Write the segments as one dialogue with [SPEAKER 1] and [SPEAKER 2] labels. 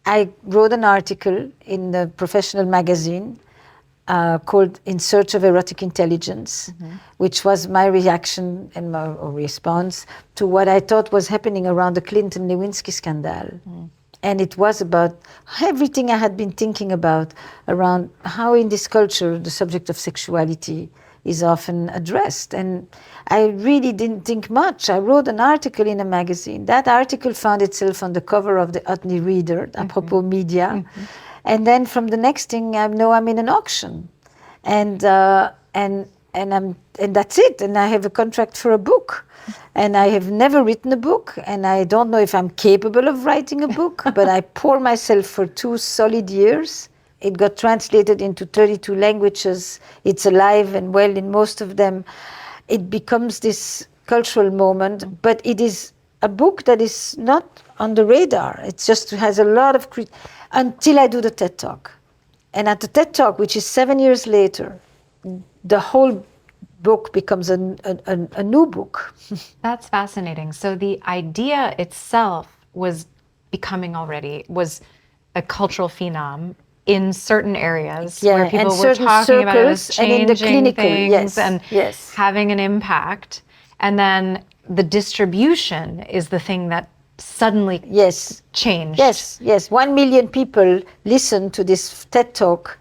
[SPEAKER 1] I wrote an article in the professional magazine called In Search of Erotic Intelligence, which was my reaction and my response to what I thought was happening around the Clinton-Lewinsky scandal. And it was about everything I had been thinking about around how in this culture the subject of sexuality is often addressed. And I really didn't think much. I wrote an article in a magazine. That article found itself on the cover of the Utney Reader, apropos media. And then from the next thing I know, I'm in an auction. And that's it. And I have a contract for a book. And I have never written a book, and I don't know if I'm capable of writing a book, but I pour myself for 2 solid years. It got translated into 32 languages. It's alive and well in most of them. It becomes this cultural moment, but it is a book that is not on the radar. It just has a lot of until I do the TED Talk. And at the TED Talk, which is 7 years later, the whole book becomes a new book.
[SPEAKER 2] That's fascinating. So the idea itself was a cultural phenom in certain areas where people were talking about it as changing things and having an impact. And then the distribution is the thing that suddenly changed.
[SPEAKER 1] Yes. 1 million people listened to this TED Talk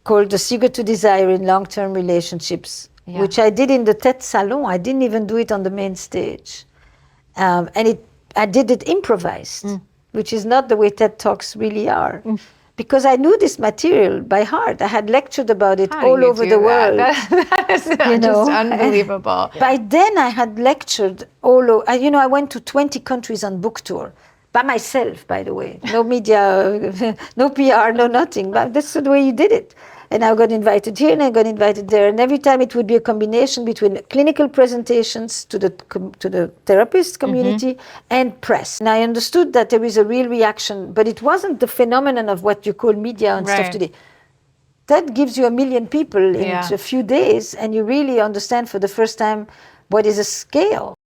[SPEAKER 1] called The Secret to Desire in Long-Term Relationships, which I did in the TED Salon. I didn't even do it on the main stage. I did it improvised, which is not the way TED Talks really are. Because I knew this material by heart. I had lectured about it all over the world.
[SPEAKER 2] That is just unbelievable.
[SPEAKER 1] By then I had lectured all over. I went to 20 countries on book tour. By myself, by the way. No media, no PR, no nothing. But that's the way you did it. And I got invited here and I got invited there. And every time it would be a combination between clinical presentations to the therapist community and press. And I understood that there is a real reaction, but it wasn't the phenomenon of what you call media and stuff today. That gives you 1 million people in a few days, and you really understand for the first time what is a scale.